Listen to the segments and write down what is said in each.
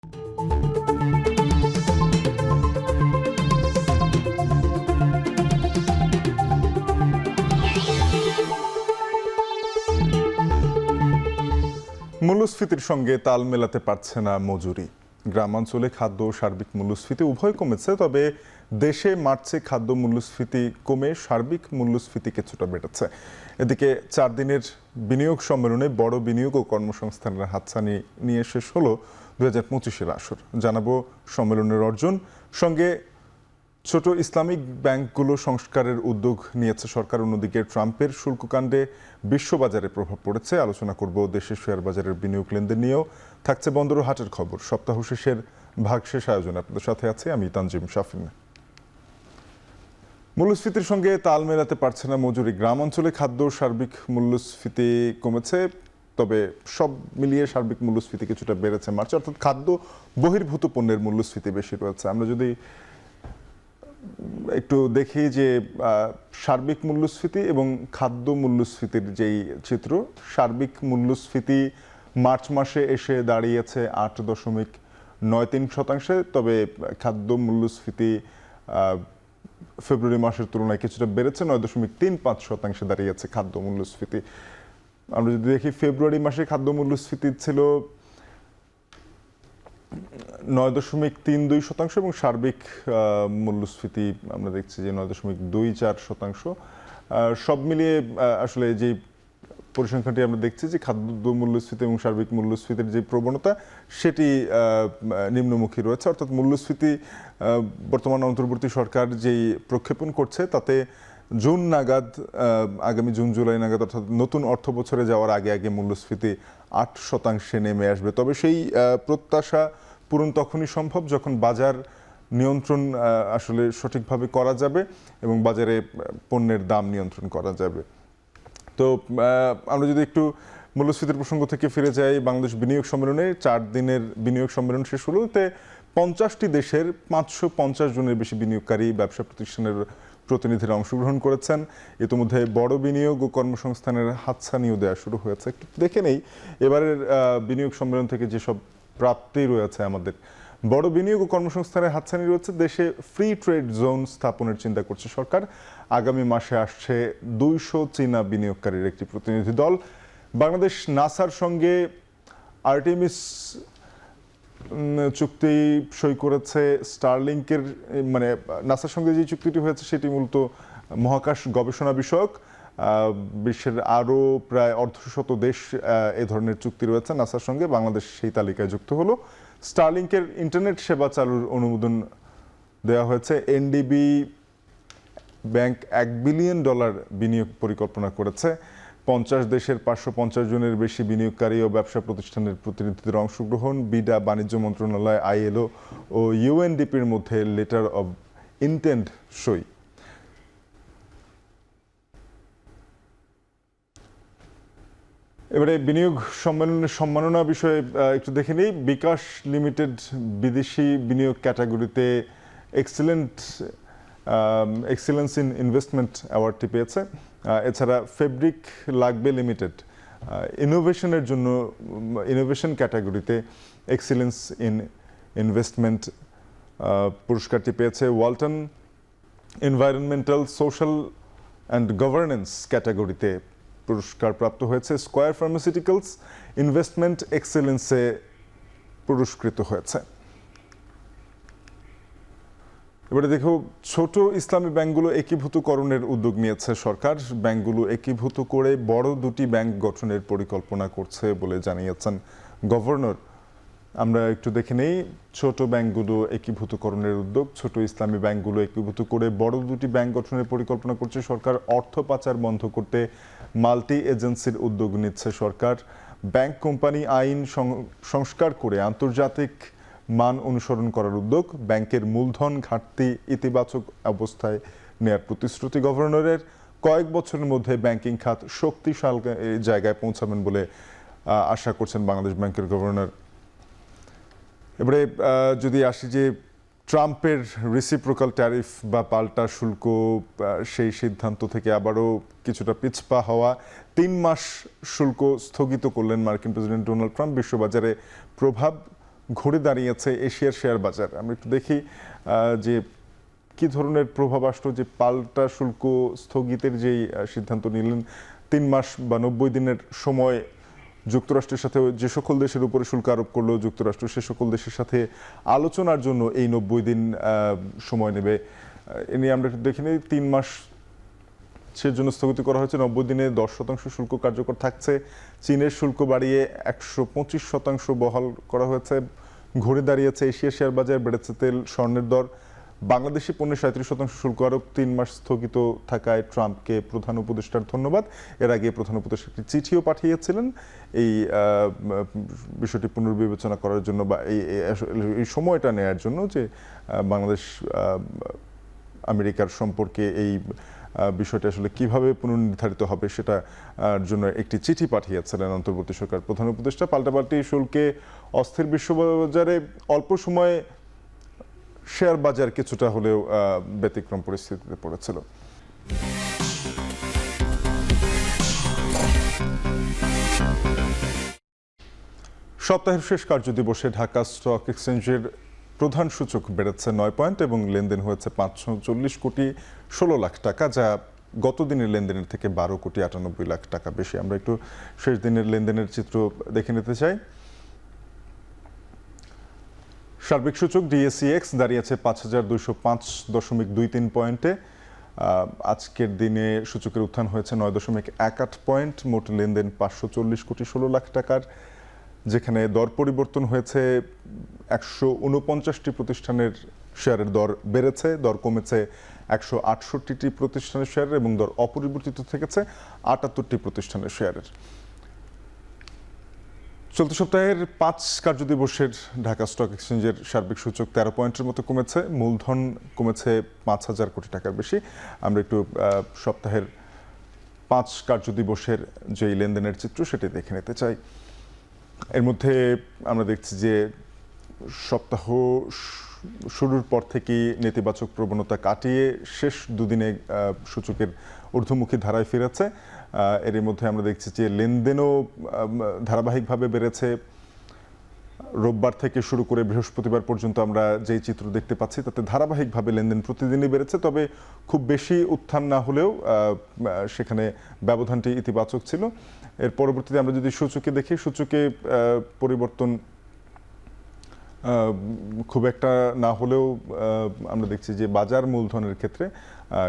মূল্যস্ফীতির সঙ্গে তাল মেলাতে পারছে না মজুরি। গ্রামাঞ্চলে খাদ্য ও সার্বিক মূল্যস্ফীতি উভয় কমেছে, তবে দেশে মার্চে খাদ্য মূল্যস্ফীতি কমে সার্বিক মূল্যস্ফীতি কিছুটা বেড়েছে। এদিকে 4 দিনের বিনিয়োগ সম্মেলনে বড় বিনিয়োগ ও কর্মসংস্থানের হাতছানি নিয়ে শেষ হলো 2025-এর আসর। জানাবো সম্মেলনের অর্জন, সঙ্গে ছোট ইসলামিক ব্যাংকগুলো সংস্কারের উদ্যোগ নিয়েছে সরকার। অন্যদিকে ট্রাম্পের শুল্ককাণ্ডে বিশ্ববাজারে প্রভাব পড়েছে। আলোচনা করব দেশের শেয়ার বাজারের বিনিয়োগ লেনদেন নিয়েও। থাকছে বন্দর ও হাটের খবর। সপ্তাহ শেষের ভাগশেষ আয়োজন আপনাদের সাথে আছে আমি তানজিম শাফিন। মূল্যস্ফীতির সঙ্গে তাল মেলাতে পারছে না মজুরি। গ্রামাঞ্চলে খাদ্য সার্বিক মূল্যস্ফীতি কমেছে, তবে সব মিলিয়ে সার্বিক মূল্যস্ফীতি কিছুটা বেড়েছে মার্চে, অর্থাৎ খাদ্য বহির্ভূত পণ্যের মূল্যস্ফীতি বেশি রয়েছে। আমরা যদি একটু দেখি যে সার্বিক মূল্যস্ফীতি এবং খাদ্য মূল্যস্ফীতির যেই চিত্র, সার্বিক মূল্যস্ফীতি মার্চ মাসে এসে দাঁড়িয়েছে 8.93%, তবে খাদ্য মূল্যস্ফীতি ফেব্রুয়ারি মাসের তুলনায় কিছুটা বেড়েছে, 9.35% দাঁড়িয়েছে খাদ্য মূল্যস্ফীতি। আমরা যদি দেখি ফেব্রুয়ারি মাসে খাদ্য মূল্যস্ফীতি ছিল 9.32% এবং সার্বিক মূল্যস্ফীতি আমরা দেখছি যে 9.24%। সব মিলিয়ে আসলে যে পরিসংখ্যানটি আমরা দেখছি যে খাদ্য মূল্যস্ফীতি এবং সার্বিক মূল্যস্ফীতির যে প্রবণতা সেটি নিম্নমুখী রয়েছে, অর্থাৎ মূল্যস্ফীতি বর্তমান অন্তর্বর্তী সরকার যেই প্রক্ষেপণ করছে তাতে জুন নাগাদ, আগামী জুন জুলাই নাগাদ, অর্থাৎ নতুন অর্থ বছরে যাওয়ার আগে আগে মূল্যস্ফীতি 8% নেমে আসবে। তবে সেই প্রত্যাশা পূরণ তখনই সম্ভব যখন বাজার নিয়ন্ত্রণ আসলে সঠিকভাবে করা যাবে এবং বাজারে পণ্যের দাম নিয়ন্ত্রণ করা যাবে। তো আমরা যদি একটু মূল্যস্ফীতির প্রসঙ্গ থেকে ফিরে যাই, বাংলাদেশ বিনিয়োগ সম্মেলনে 4 দিনের বিনিয়োগ সম্মেলন শেষ হলো। এতে 50টি দেশের 550 জনের বেশি বিনিয়োগকারী ব্যবসা প্রতিষ্ঠানের প্রতিনিধিরা অংশগ্রহণ করেছেন। ইতিমধ্যে বড় বিনিয়োগ ও কর্মসংস্থানের হাতছানিও দেওয়া শুরু হয়েছে। একটু দেখে নেই এবারের বিনিয়োগ সম্মেলন থেকে যেসব প্রাপ্তি রয়েছে আমাদের। বড় বিনিয়োগ ও কর্মসংস্থানের হাতছানি রয়েছে। দেশে ফ্রি ট্রেড জোন স্থাপনের চিন্তা করছে সরকার। আগামী মাসে আসছে 200 চীনা বিনিয়োগকারীর একটি প্রতিনিধি দল। বাংলাদেশ নাসার সঙ্গে আর্টেমিস চুক্তি সই করেছে। স্টারলিংকের মানে নাসার সঙ্গে যে চুক্তিটি হয়েছে সেটি মূলত মহাকাশ গবেষণা বিষয়ক। বিশ্বের আরও প্রায় 150 দেশ এ ধরনের চুক্তি রয়েছে নাসার সঙ্গে, বাংলাদেশ সেই তালিকায় যুক্ত হলো। স্টারলিংকের ইন্টারনেট সেবা চালুর অনুমোদন দেওয়া হয়েছে। এনডিবি ব্যাংক $1 বিলিয়ন বিনিয়োগ পরিকল্পনা করেছে। 50 দেশের 550 জনের বেশি বিনিয়োগকারী ও ব্যবসা প্রতিষ্ঠানের প্রতিনিধিদের অংশগ্রহণ। বিডা, বাণিজ্য মন্ত্রণালয়, আইএলও ও ইউএনডিপির মধ্যে লেটার অব ইন্টেন্ট সই। এবারে বিনিয়োগ সম্মেলনের সম্মাননা বিষয়ে একটু দেখে নিই। বিকাশ লিমিটেড বিদেশি বিনিয়োগ ক্যাটাগরিতে এক্সিলেন্স ইন ইনভেস্টমেন্ট অ্যাওয়ার্ডটি পেয়েছে। এছাড়া ফেব্রিক লাগবে লিমিটেড ইনোভেশনের জন্য ইনোভেশন ক্যাটাগরিতে এক্সিলেন্স ইন ইনভেস্টমেন্ট পুরস্কারটি পেয়েছে। Walton environmental, social and governance ক্যাটাগরিতে পুরস্কার প্রাপ্ত হয়েছে। স্কয়ার ফার্মাসিউটিক্যালস ইনভেস্টমেন্ট এক্সেলেন্সে পুরস্কৃত হয়েছে। এবারে দেখো, ছোট ইসলামী ব্যাংকগুলো একীভূতকরণের উদ্যোগ নিয়েছে সরকার। ব্যাংকগুলো একীভূত করে বড় 2টি ব্যাংক গঠনের পরিকল্পনা করছে বলে জানিয়েছেন গভর্নর। আমরা একটু দেখে নেই ছোট ব্যাংকগুলো একীভূতকরণের উদ্যোগ। ছোট ইসলামী ব্যাংকগুলো একীভূত করে বড় 2টি ব্যাংক গঠনের পরিকল্পনা করছে সরকার। অর্থ পাচার বন্ধ করতে মাল্টি এজেন্সির উদ্যোগ নিচ্ছে সরকার। ব্যাংক কোম্পানি আইন সংস্কার করে আন্তর্জাতিক মান অনুসরণ করার উদ্যোগ। ব্যাংকের মূলধন ঘাটতি ইতিবাচক অবস্থায় নেয়ার প্রতিশ্রুতি গভর্নরের। কয়েক বছরের মধ্যে ব্যাংকিং খাত শক্তিশালী জায়গায় পৌঁছাবেন বলে আশা করছেন বাংলাদেশ ব্যাংকের গভর্নর। এবারে যদি আসি যে ট্রাম্পের রেসিপ্রোকাল ট্যারিফ বা পাল্টা শুল্ক, সেই সিদ্ধান্ত থেকে আবারও কিছুটা পিছপা হওয়া। 3 মাস শুল্ক স্থগিত করলেন মার্কিন প্রেসিডেন্ট ডোনাল্ড ট্রাম্প। বিশ্ববাজারে প্রভাব ঘুরে দাঁড়িয়েছে এশিয়ার শেয়ার বাজার। আমরা একটু দেখি যে কি ধরনের প্রভাব আসলো, যে পাল্টা শুল্ক স্থগিতের যেই সিদ্ধান্ত নিলেন 3 মাস বা 90 দিনের সময় যুক্তরাষ্ট্রের সাথে যে সকল দেশের উপরে শুল্ক আরোপ করলো যুক্তরাষ্ট্র, সে সকল দেশের সাথে আলোচনার জন্য এই 90 দিন সময় নেবে। এ নিয়ে আমরা একটু দেখে নিই। 3 মাস সেজন্য স্থগিত করা হয়েছে, 90 দিনে 10% শুল্ক কার্যকর থাকছে। চীনের শুল্ক বাড়িয়ে 125% বহাল করা হয়েছে। ঘুরে দাঁড়িয়েছে এশিয়া শেয়ার বাজার, বেড়েছে তেল স্বর্ণের দর। বাংলাদেশি পণ্যে 37% শুল্ক আরোপ, 3 মাস স্থগিত থাকায় ট্রাম্পকে প্রধান উপদেষ্টার ধন্যবাদ। এর আগে প্রধান উপদেষ্টা একটি চিঠিও পাঠিয়েছিলেন এই বিষয়টি পুনর্বিবেচনা করার জন্য বা এই সময়টা নেয়ার জন্য, যে বাংলাদেশ আমেরিকার সম্পর্কে এই বিষয়টা আসলে কিভাবে পুনর্নির্ধারিত হবে সেটা জন্য একটি চিঠি পাঠিয়েছিলেন অন্তর্বর্তী সরকার প্রধান উপদেষ্টা। পাল্টাপাল্টি শুল্কে অস্থির বিশ্ববাজারে অল্প সময়ে শেয়ার বাজার কিছুটা হলেও ব্যতিক্রম পরিস্থিতিতে পড়েছিল। সপ্তাহের শেষ কার্যদিবসে ঢাকা স্টক এক্সচেঞ্জের প্রধান সূচক বেড়েছে 9 পয়েন্ট এবং লেনদেন হয়েছে 540 কোটি 16 লাখ টাকা, যা গত দিনের লেনদেনের থেকে 12 কোটি 98 লাখ টাকা বেশি। আমরা একটু শেষ দিনের লেনদেনের চিত্র দেখে নিতে চাই। সার্বিক সূচক ডিএসইএক্স দাঁড়িয়েছে 5205.23 পয়েন্টে। আজকের দিনে সূচকের উত্থান হয়েছে 9.18 পয়েন্ট। মোট লেনদেন 540 কোটি 16 লাখ টাকার, যেখানে দর পরিবর্তন হয়েছে 149টি প্রতিষ্ঠানের শেয়ারের দর বেড়েছে, দর কমেছে 168টি প্রতিষ্ঠানের শেয়ারের এবং দর অপরিবর্তিত থেকেছে 78টি প্রতিষ্ঠানের শেয়ারের। চলতি সপ্তাহের 5 কার্যদিবসের ঢাকা স্টক এক্সচেঞ্জের সার্বিক সূচক 13 পয়েন্টের মতো কমেছে, মূলধন কমেছে 5,000 কোটি টাকার বেশি। আমরা একটু সপ্তাহের 5 কার্যদিবসের যেই লেনদেনের চিত্র সেটি দেখে নিতে চাই। এর মধ্যে আমরা দেখছি যে সপ্তাহ শুরুর পর থেকেই নেতিবাচক প্রবণতা কাটিয়ে শেষ দুদিনে সূচকের ঊর্ধ্বমুখী ধারায় ফিরেছে। এর মধ্যে আমরা দেখছি যে লেনদেনও ধারাবাহিকভাবে বেড়েছে। রোববার থেকে শুরু করে বৃহস্পতিবার পর্যন্ত আমরা যেই চিত্র দেখতে পাচ্ছি তাতে ধারাবাহিকভাবে লেনদেন প্রতিদিনই বেড়েছে, তবে খুব বেশি উত্থান না হলেও সেখানে ব্যবধানটি ইতিবাচক ছিল। এর পরবর্তীতে আমরা যদি সূচকে দেখি, সূচকে পরিবর্তন খুব একটা না হলেও আমরা দেখছি যে বাজার মূলধনের ক্ষেত্রে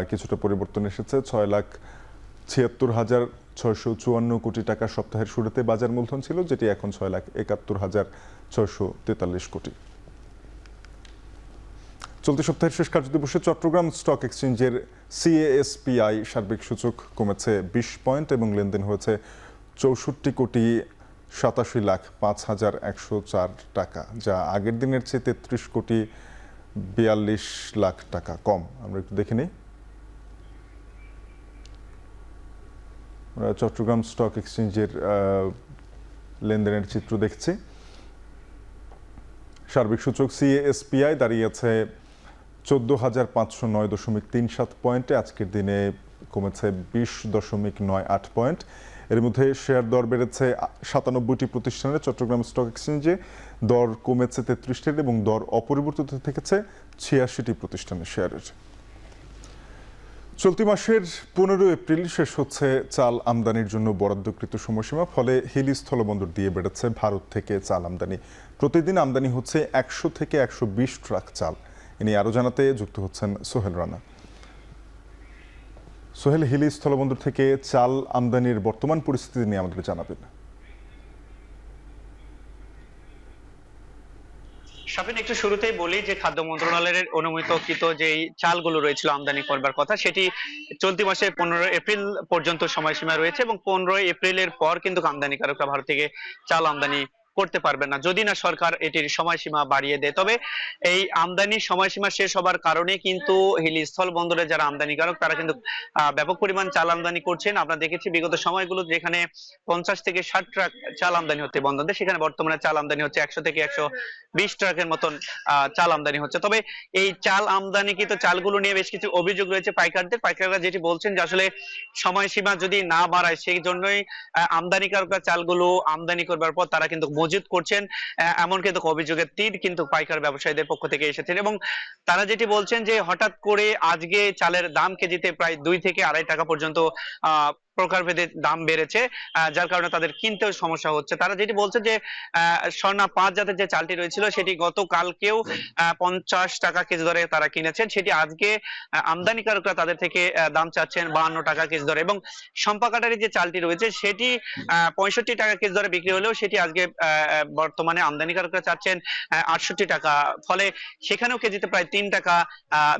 কিছুটা পরিবর্তন এসেছে। 6,76,654 কোটি টাকা সপ্তাহের শুরুতে বাজার মূলধন ছিল, যেটি এখন 6,71,643 কোটি। চলতি সপ্তাহের শেষ কার্যদিবসে চট্টগ্রাম স্টক এক্সচেঞ্জের সিএএসপিআই সার্বিক সূচক কমেছে 20 পয়েন্ট এবং লেনদেন হয়েছে 64,87,05,104 টাকা, যা আগের দিনের চেয়ে 33,42,00,000 টাকা কম। আমরা একটু দেখে নিই। চট্টগ্রাম স্টক এক্সচেঞ্জের লেনদেনের চিত্র দেখছি। সার্বিক সূচক সিএএসপিআই দাঁড়িয়েছে 14,509.37 পয়েন্টে, আজকের দিনে কমেছে 20.98 পয়েন্ট। এর মধ্যে শেয়ার দর বেড়েছে 97টি প্রতিষ্ঠানের চট্টগ্রাম স্টক এক্সচেঞ্জে, দর কমেছে 33টি এবং দর অপরিবর্তিত থেকেছে 86টি প্রতিষ্ঠানের শেয়ারের। চলতি মাসের 15 এপ্রিল শেষ হচ্ছে চাল আমদানির জন্য বরাদ্দকৃত সময়সীমা, ফলে হিলি স্থলবন্দর দিয়ে বেড়েছে ভারত থেকে চাল আমদানি। প্রতিদিন আমদানি হচ্ছে 100 থেকে 120 ট্রাক চাল। ইনি আরও জানাতে যুক্ত হচ্ছেন সোহেল রানা। সোহেল, হিলি স্থলবন্দর থেকে চাল আমদানির বর্তমান পরিস্থিতি নিয়ে আমাদের জানাবেন। শাফিন, একটু শুরুতেই বলি যে খাদ্য মন্ত্রণালয়ের অনুমোদিতকৃত যে চালগুলো রয়েছিল আমদানি করবার কথা, সেটি চলতি মাসের 15 এপ্রিল পর্যন্ত সময়সীমা রয়েছে এবং 15 এপ্রিলের পর কিন্তু আমদানিকারকরা ভারত থেকে চাল আমদানি করতে পারবেন না, যদি না সরকার এটির সময়সীমা বাড়িয়ে দেয়। তবে এই আমদানির সময়সীমা শেষ হবার কারণে কিন্তু হিলি স্থল বন্দরে যারা আমদানিকারক তারা কিন্তু ব্যাপক পরিমাণ চাল আমদানি করছেন। আমরা দেখেছি বিগত সময়গুলো যেখানে 50 থেকে 60 ট্রাক চাল আমদানি হতে বন্দরে, সেখানে বর্তমানে চাল আমদানি হচ্ছে 100 থেকে 120 ট্রাকের মতন চাল আমদানি হচ্ছে। তবে এই চাল আমদানিকৃত চালগুলো নিয়ে বেশ কিছু অভিযোগ রয়েছে পাইকাররা যেটি বলছেন যে আসলে সময়সীমা যদি না বাড়ায় সেই জন্যই আমদানিকারকরা চালগুলো আমদানি করবার পর তারা কিন্তু মজুত করছেন, এমন কিন্তু অভিযোগের তীর কিন্তু পাইকার ব্যবসায়ীদের পক্ষ থেকে এসেছেন। এবং তারা যেটি বলছেন যে হঠাৎ করে আজকে চালের দাম কেজিতে প্রায় 2 থেকে 2.5 টাকা পর্যন্ত প্রকারভেদে দাম বেড়েছে, যার কারণে তাদের কিনতেও সমস্যা হচ্ছে। তারা যেটি বলছে যে স্বর্ণা 5 জাতের যে চালটি রয়েছিল সেটি গতকালকেও 50 টাকা কেজি দরে তারা কিনেছেন, সেটি আজকে আমদানিকারকরা তাদের থেকে দাম চাচ্ছেন 52 টাকা কেজি দরে। এবং সম্পা কাটারি যে চালটি রয়েছে সেটি 65 টাকা কেজি দরে বিক্রি হলেও সেটি আজকে বর্তমানে আমদানিকারকরা চাচ্ছেন 68 টাকা। ফলে সেখানেও কেজিতে প্রায় 3 টাকা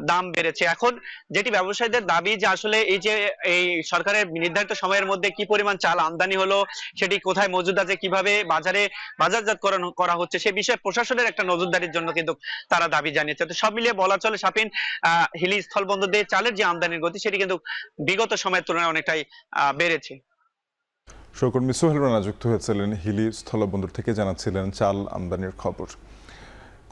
দাম বেড়েছে। এখন যেটি ব্যবসায়ীদের দাবি যে আসলে এই যে এই সরকারের নির্ধারিত সময়ের মধ্যে কি পরিমাণ চাল আমদানি হলো, সেটি কোথায় মজুদ আছে, কিভাবে বাজারে বাজারজাতকরণ করা হচ্ছে, সে বিষয়ে প্রশাসনের একটা নজরদারির জন্য কিন্তু তারা দাবি জানিয়েছে। তো সব মিলিয়ে বলা চলে শাপিন, হিলি স্থলবন্দর দিয়ে চালের যে আমদানির গতি সেটি কিন্তু বিগত সময়ের তুলনায় অনেকটাই বেড়েছে। সহকর্মী সোহেল রানা যুক্ত হয়েছিলেন হিলি স্থলবন্দর থেকে, জানাচ্ছিলেন চাল আমদানির খবর।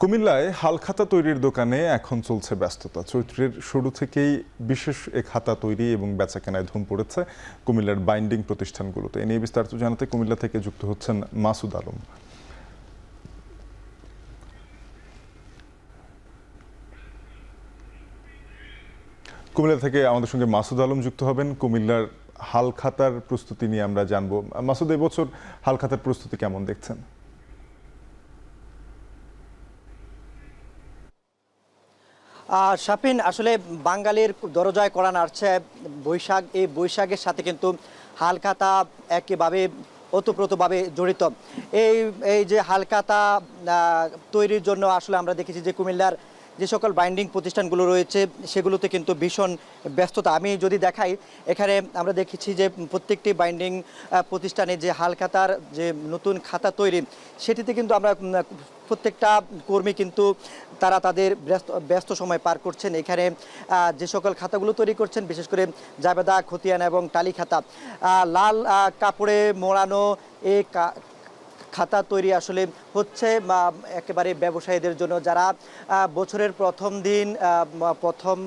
কুমিল্লায় হালখাতা তৈরির দোকানে এখন চলছে ব্যস্ততা। চৈত্রের শুরু থেকেই বিশেষ এক খাতা তৈরি এবং বেচাকেনায় ধুম পড়েছে কুমিল্লার বাইন্ডিং প্রতিষ্ঠানগুলোতে। এ নিয়ে বিস্তারিত জানাতে কুমিল্লা থেকে যুক্ত হচ্ছেন মাসুদ আলম। কুমিল্লা থেকে আমাদের সঙ্গে মাসুদ আলম যুক্ত হবেন। কুমিল্লার হালখাতার প্রস্তুতি নিয়ে আমরা জানবো। মাসুদ, এবছর হালখাতার প্রস্তুতি কেমন দেখছেন? শাপিন, আসলে বাঙালির দরজায় কড়া নাড়ছে বৈশাখ। এই বৈশাখের সাথে কিন্তু হালখাতা একেবারে ওতপ্রোতভাবে জড়িত। এই এই যে হালখাতা তৈরির জন্য আসলে আমরা দেখেছি যে কুমিল্লার যে সকল বাইন্ডিং প্রতিষ্ঠানগুলো রয়েছে সেগুলোতে কিন্তু ভীষণ ব্যস্ততা। আমি যদি দেখাই, এখানে আমরা দেখেছি যে প্রত্যেকটি বাইন্ডিং প্রতিষ্ঠানে যে হালখাতার যে নতুন খাতা তৈরি, সেটিতে কিন্তু আমরা প্রত্যেকটা কর্মী কিন্তু তারা তাদের ব্যস্ত সময় পার করছেন। এখানে যে সকল খাতাগুলো তৈরি করছেন, বিশেষ করে জাবেদা, খতিয়ানা এবং টালি খাতা, লাল কাপড়ে মোড়ানো এই খাতা তৈরি আসলে হচ্ছে একেবারে ব্যবসায়ীদের জন্য, যারা বছরের প্রথম দিন প্রথম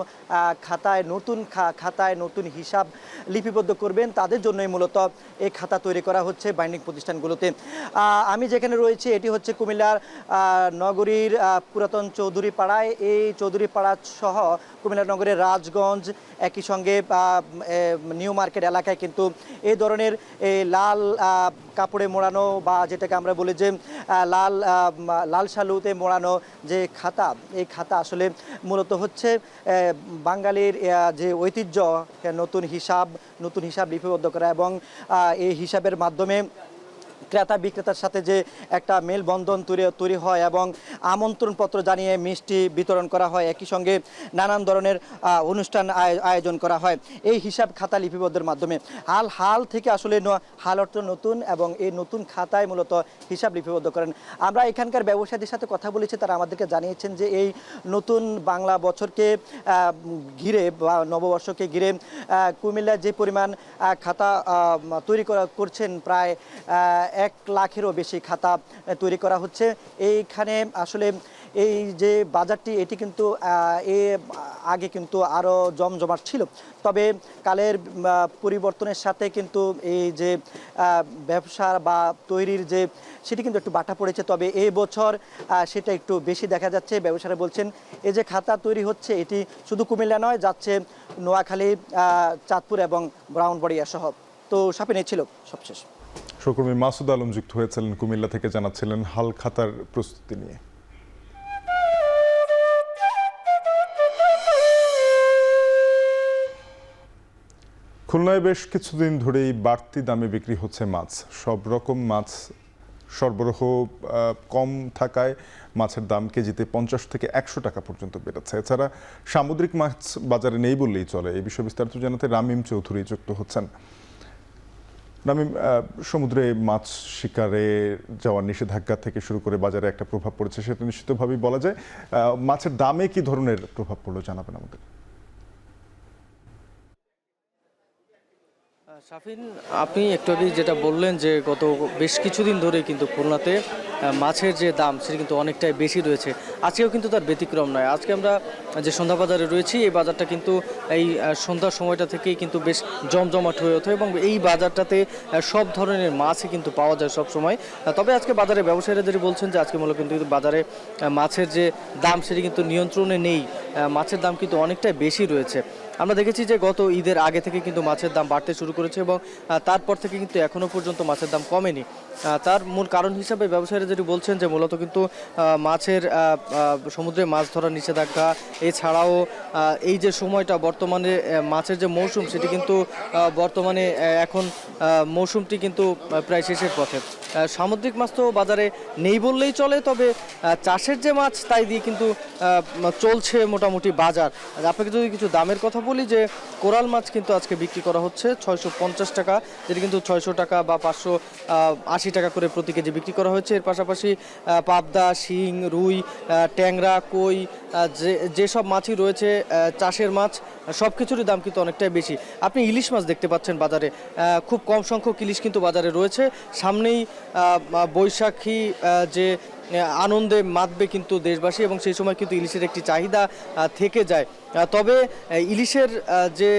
খাতায় নতুন হিসাব লিপিবদ্ধ করবেন, তাদের জন্যই মূলত এই খাতা তৈরি করা হচ্ছে বাইন্ডিং প্রতিষ্ঠানগুলোতে। আমি যেখানে রয়েছি এটি হচ্ছে কুমিল্লার নগরীর পুরাতন চৌধুরী পাড়ায়। এই চৌধুরী পাড়া সহ কুমিল্লা নগরের রাজগঞ্জ, একই সঙ্গে নিউ মার্কেট এলাকায় কিন্তু এই ধরনের লাল কাপড়ে মোড়ানো বা যেটাকে আমরা বলি যে লাল শালুতে মোড়ানো যে খাতা, এই খাতা আসলে মূলত হচ্ছে বাঙালির যে ঐতিহ্য, নতুন হিসাব লিপিবদ্ধ করা এবং এই হিসাবের মাধ্যমে ক্রেতা বিক্রেতার সাথে যে একটা মেলবন্ধন তৈরি হয় এবং আমন্ত্রণপত্র জানিয়ে মিষ্টি বিতরণ করা হয়, একই সঙ্গে নানান ধরনের অনুষ্ঠান আয়োজন করা হয় এই হিসাব খাতা লিপিবদ্ধের মাধ্যমে। হাল থেকে আসলে হাল অর্থ নতুন, এবং এই নতুন খাতায় মূলত হিসাব লিপিবদ্ধ করেন। আমরা এখানকার ব্যবসায়ীদের সাথে কথা বলেছি, তারা আমাদেরকে জানিয়েছেন যে এই নতুন বাংলা বছরকে ঘিরে বা নববর্ষকে ঘিরে কুমিল্লায় যে পরিমাণ খাতা তৈরি করছেন, প্রায় 1 লাখেরও বেশি খাতা তৈরি করা হচ্ছে। এইখানে আসলে এই যে বাজারটি, এটি কিন্তু আগে কিন্তু আরও জমজমাট ছিল, তবে কালের পরিবর্তনের সাথে কিন্তু এই যে ব্যবসা বা তৈরির যে সেটি কিন্তু একটু বাটা পড়েছে। তবে এই বছর সেটা একটু বেশি দেখা যাচ্ছে। ব্যবসায়ীরা বলছেন এই যে খাতা তৈরি হচ্ছে, এটি শুধু কুমিল্লা নয়, যাচ্ছে নোয়াখালী, চাঁদপুর এবং ব্রাহ্মণবাড়িয়া সহ। তো শাপিন, এই ছিল সবশেষ। সহকর্মী মাসুদ আলম যুক্ত হয়েছিলেন কুমিল্লা থেকে, জানাচ্ছিলেন হালখাতার প্রস্তুতি নিয়ে। খুলনায় বেশ কিছুদিন ধরেই বাড়তি দামে বিক্রি হচ্ছে মাছ। সব রকম মাছ সরবরাহ কম থাকায় মাছের দাম কেজিতে 50 থেকে 100 টাকা পর্যন্ত বেড়েছে। এছাড়া সামুদ্রিক মাছ বাজারে নেই বললেই চলে। এই বিষয়ে বিস্তারিত জানাতে রামিম চৌধুরী যুক্ত হচ্ছেন। রামিম, সমুদ্রে মাছ শিকারে যাওয়ার নিষেধাজ্ঞা থেকে শুরু করে বাজারে একটা প্রভাব পড়েছে, সেটা নিশ্চিতভাবেই বলা যায়। মাছের দামে কি ধরনের প্রভাব পড়লো জানাবেন আমাদের। শাফিন, আপনি একটু আগে যেটা বললেন যে গত বেশ কিছুদিন ধরে কিন্তু খুলনাতে মাছের যে দাম সেটা কিন্তু অনেকটাই বেশি রয়েছে। আজকেও কিন্তু তার ব্যতিক্রম নয়। আজকে আমরা যে সন্ধ্যা বাজারে রয়েছি, এই বাজারটা কিন্তু এই সন্ধ্যার সময়টা থেকেই কিন্তু বেশ জমজমাট হয়ে ওঠে এবং এই বাজারটাতে সব ধরনের মাছই কিন্তু পাওয়া যায় সব সময়। তবে আজকে বাজারে ব্যবসায়ীরা যদি বলছেন যে আজকে মূলত কিন্তু বাজারে মাছের যে দাম সেটি কিন্তু নিয়ন্ত্রণে নেই, মাছের দাম কিন্তু অনেকটাই বেশি রয়েছে। আমরা দেখেছি যে গত ঈদের আগে থেকে কিন্তু মাছের দাম বাড়তে শুরু করেছে এবং তারপর থেকে কিন্তু এখনো পর্যন্ত মাছের দাম কমেনি। তার মূল কারণ হিসাবে ব্যবসায়ীরা যেটি বলছেন যে মূলত কিন্তু মাছের সমুদ্রে মাছ ধরার নিষেধাজ্ঞা, এছাড়াও এই যে সময়টা বর্তমানে মাছের যে মৌসুম সেটি কিন্তু বর্তমানে এখন মৌসুমটি কিন্তু প্রায় শেষের পথে। সামুদ্রিক মাছ তো বাজারে নেই বললেই চলে, তবে চাষের যে মাছ তাই দিয়ে কিন্তু চলছে মোটামুটি বাজার। আপনাকে যদি কিছু দামের কথা বলি, যে কোরাল মাছ কিন্তু আজকে বিক্রি করা হচ্ছে 650 টাকা, যেটি কিন্তু 600 টাকা বা 580 টাকা করে প্রতি কেজি বিক্রি করা হয়েছে। এর পাশাপাশি পাবদা, শিং, রুই, ট্যাংরা, কই, যেসব মাছই রয়েছে চাষের মাছ সব কিছুরই দাম কিন্তু অনেকটাই বেশি। আপনি ইলিশ মাছ দেখতে পাচ্ছেন বাজারে, খুব কম সংখ্যক ইলিশ কিন্তু বাজারে রয়েছে। সামনেই বৈশাখী যে আনন্দে মাতবে কিন্তু দেশবাসী এবং সেই সময় কিন্তু ইলিশের একটি চাহিদা থেকে যায়। তবে ইলিশের যে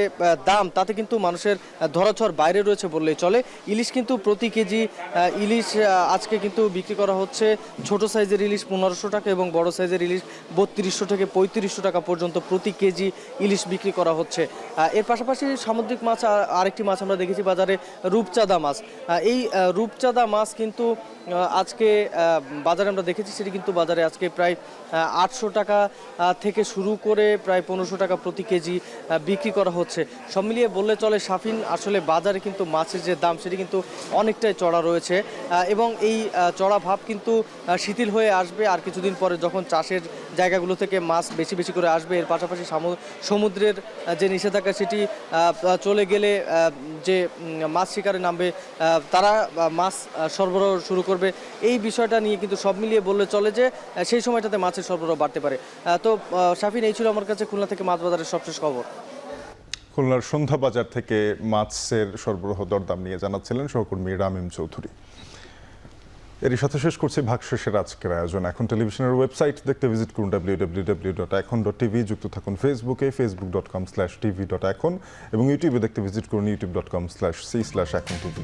দাম তাতে কিন্তু মানুষের ধরাছোঁয়ার বাইরে রয়েছে বললেই চলে। ইলিশ কিন্তু প্রতি কেজি ইলিশ আজকে কিন্তু বিক্রি করা হচ্ছে, ছোট সাইজের ইলিশ 1500 টাকা এবং বড় সাইজের ইলিশ 3200 থেকে 3500 টাকা পর্যন্ত প্রতি কেজি ইলিশ বিক্রি করা হচ্ছে। এর পাশাপাশি সামুদ্রিক মাছ আরেকটি মাছ আমরা দেখেছি বাজারে, রূপচাঁদা মাছ। এই রূপচাঁদা মাছ কিন্তু আজকে বাজারে আমরা দেখেছি সেটি কিন্তু বাজারে আজকে প্রায় 800 টাকা থেকে শুরু করে প্রায় 1500 টাকা প্রতি কেজি বিক্রি করা হচ্ছে। সব মিলিয়ে বললে চলে শাফিন, আসলে বাজারে কিন্তু মাছের যে দাম সেটি কিন্তু অনেকটাই চড়া রয়েছে এবং এই চড়া ভাব কিন্তু শিথিল হয়ে আসবে আর কিছুদিন পরে, যখন চাষের জায়গাগুলো থেকে মাছ বেশি বেশি করে আসবে। এর পাশাপাশি সমুদ্রের যে নিষেধাজ্ঞা সেটি চলে গেলে যে মাছ শিকারে নামবে তারা মাছ সরবরাহ শুরু করবে। এই বিষয়টা নিয়ে কিন্তু সব মিলিয়ে বললে চলে যে সেই সময়টাতে মাছের সরবরাহ বাড়তে পারে। তো শাফিন, এই ছিল আমার কাছে খুলনা থেকে মাছ বাজারের সবশেষ খবর। খুলনার সন্ধ্যা বাজার থেকে মাছের সরবরাহ দরদাম নিয়ে জানাচ্ছিলেন সহকর্মী রামিম চৌধুরী। এরই সাথে শেষ করছি ভাগশেষের আজকের আয়োজন। এখন টেলিভিশনের ওয়েবসাইট দেখতে ভিজিট করুন www.ekon.tv। যুক্ত থাকুন ফেসবুকে facebook.com/tv.ekon এবং ইউটিউবে দেখতে ভিজিট করুন youtube.com/c/ekontv।